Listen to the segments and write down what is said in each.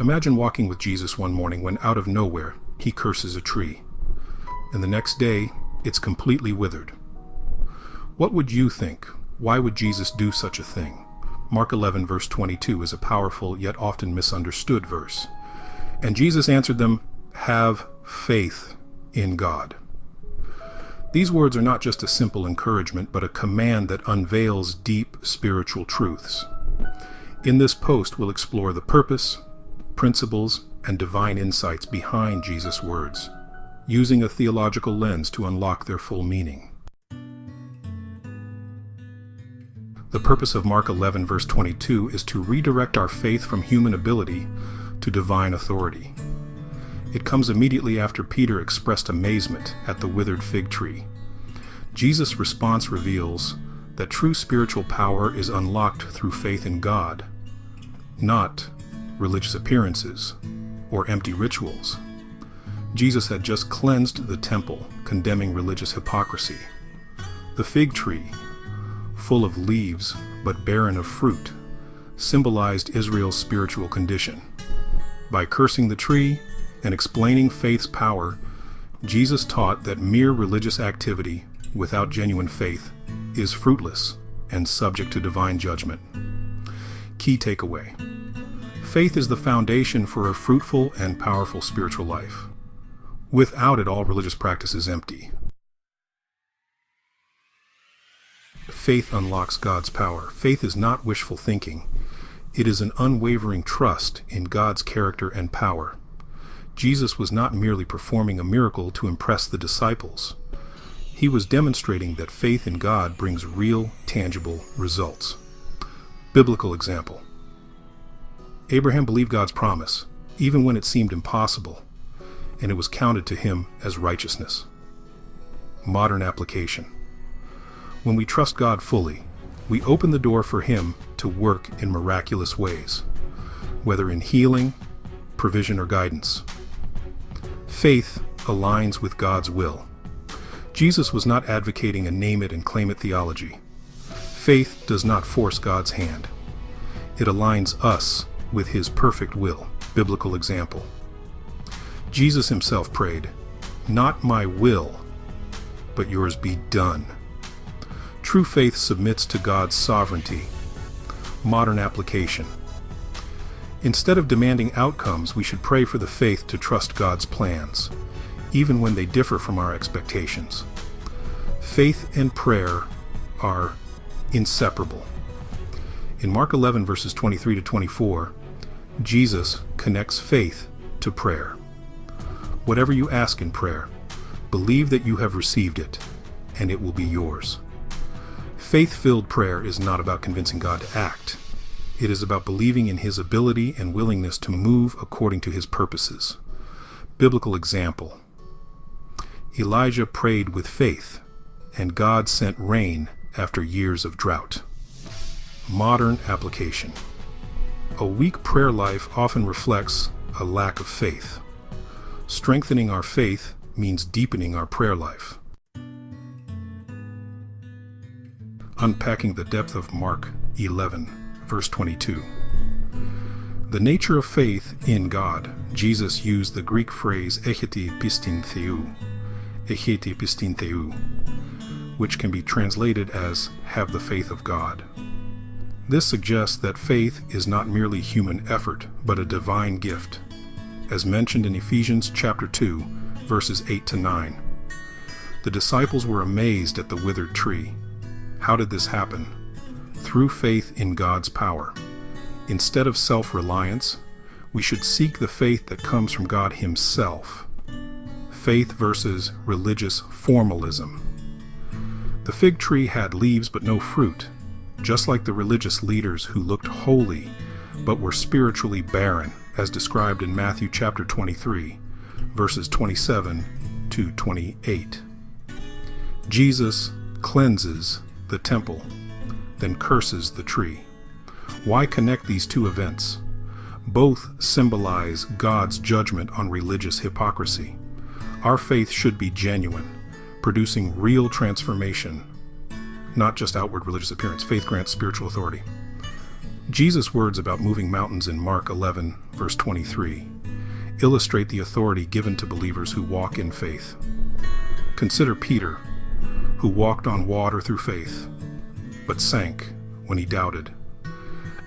Imagine walking with Jesus one morning when out of nowhere he curses a tree, and the next day it's completely withered. What would you think? Why would Jesus do such a thing? Mark 11 verse 22 is a powerful yet often misunderstood verse. And Jesus answered them, "Have faith in God." These words are not just a simple encouragement, but a command that unveils deep spiritual truths. In this post, we'll explore the purpose, principles, and divine insights behind Jesus' words, using a theological lens to unlock their full meaning. The purpose of Mark 11 verse 22 is to redirect our faith from human ability to divine authority. It comes immediately after Peter expressed amazement at the withered fig tree. Jesus' response reveals that true spiritual power is unlocked through faith in God, not religious appearances or empty rituals. Jesus had just cleansed the temple, condemning religious hypocrisy. The fig tree, full of leaves but barren of fruit, symbolized Israel's spiritual condition. By cursing the tree and explaining faith's power, Jesus taught that mere religious activity without genuine faith is fruitless and subject to divine judgment. Key takeaway: faith is the foundation for a fruitful and powerful spiritual life. Without it, all religious practice is empty. Faith unlocks God's power. Faith is not wishful thinking. It is an unwavering trust in God's character and power. Jesus was not merely performing a miracle to impress the disciples. He was demonstrating that faith in God brings real, tangible results. Biblical example: Abraham believed God's promise, even when it seemed impossible, and it was counted to him as righteousness. Modern application: when we trust God fully, we open the door for Him to work in miraculous ways, whether in healing, provision, or guidance. Faith aligns with God's will. Jesus was not advocating a name it and claim it theology. Faith does not force God's hand. It aligns us with His perfect will. Biblical example: Jesus Himself prayed, "Not my will, but yours be done." True faith submits to God's sovereignty. Modern application: instead of demanding outcomes, we should pray for the faith to trust God's plans, even when they differ from our expectations. Faith and prayer are inseparable. In Mark 11 verses 23 to 24, Jesus connects faith to prayer. Whatever you ask in prayer, believe that you have received it, and it will be yours. Faith-filled prayer is not about convincing God to act. It is about believing in His ability and willingness to move according to His purposes. Biblical example: Elijah prayed with faith, and God sent rain after years of drought. Modern application: a weak prayer life often reflects a lack of faith. Strengthening our faith means deepening our prayer life. Unpacking the depth of Mark 11, verse 22. The nature of faith in God. Jesus used the Greek phrase echete pistin theou, which can be translated as "have the faith of God." This suggests that faith is not merely human effort, but a divine gift, as mentioned in Ephesians chapter 2, verses 8 to 9. The disciples were amazed at the withered tree. How did this happen? Through faith in God's power. Instead of self-reliance, we should seek the faith that comes from God Himself. Faith versus religious formalism. The fig tree had leaves but no fruit, just like the religious leaders who looked holy but were spiritually barren, as described in Matthew chapter 23, verses 27 to 28. Jesus cleanses the temple, then curses the tree. Why connect these two events? Both symbolize God's judgment on religious hypocrisy. Our faith should be genuine, producing real transformation, not just outward religious appearance. Faith grants spiritual authority. Jesus' words about moving mountains in Mark 11, verse 23, illustrate the authority given to believers who walk in faith. Consider Peter, who walked on water through faith, but sank when he doubted,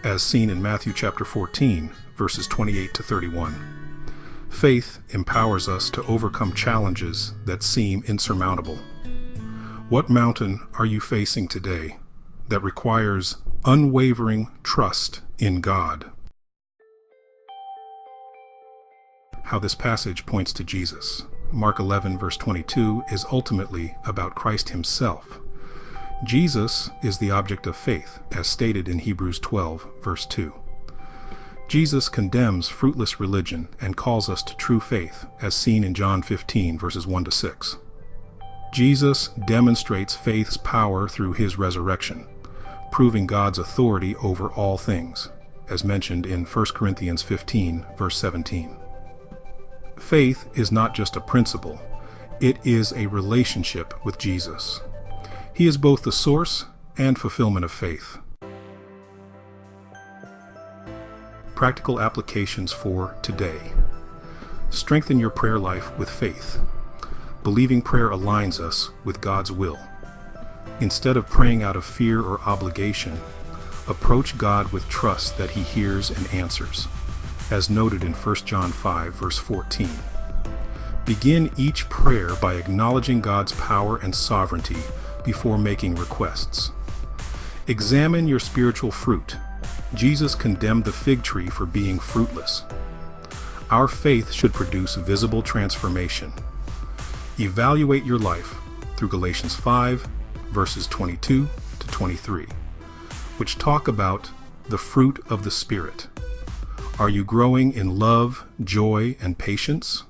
as seen in Matthew chapter 14, verses 28 to 31. Faith empowers us to overcome challenges that seem insurmountable. What mountain are you facing today that requires unwavering trust in God? How this passage points to Jesus. Mark 11, verse 22 is ultimately about Christ himself. Jesus is the object of faith, as stated in Hebrews 12, verse 2. Jesus condemns fruitless religion and calls us to true faith, as seen in John 15, verses 1 to 6. Jesus demonstrates faith's power through his resurrection, proving God's authority over all things, as mentioned in 1 Corinthians 15, verse 17. Faith is not just a principle, it is a relationship with Jesus. He is both the source and fulfillment of faith. Practical applications for today. Strengthen your prayer life with faith. Believing prayer aligns us with God's will. Instead of praying out of fear or obligation, approach God with trust that he hears and answers, as noted in 1 John 5, verse 14. Begin each prayer by acknowledging God's power and sovereignty before making requests. Examine your spiritual fruit. Jesus condemned the fig tree for being fruitless. Our faith should produce visible transformation. Evaluate your life through Galatians 5, verses 22 to 23, which talk about the fruit of the Spirit. Are you growing in love, joy, and patience?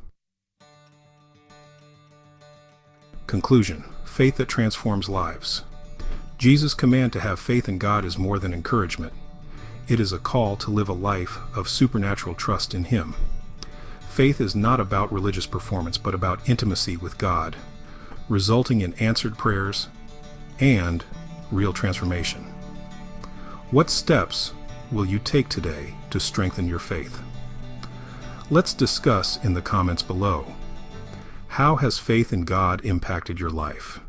Conclusion: faith that transforms lives. Jesus' command to have faith in God is more than encouragement. It is a call to live a life of supernatural trust in him. Faith is not about religious performance, but about intimacy with God, resulting in answered prayers and real transformation. What steps will you take today to strengthen your faith? Let's discuss in the comments below. How has faith in God impacted your life?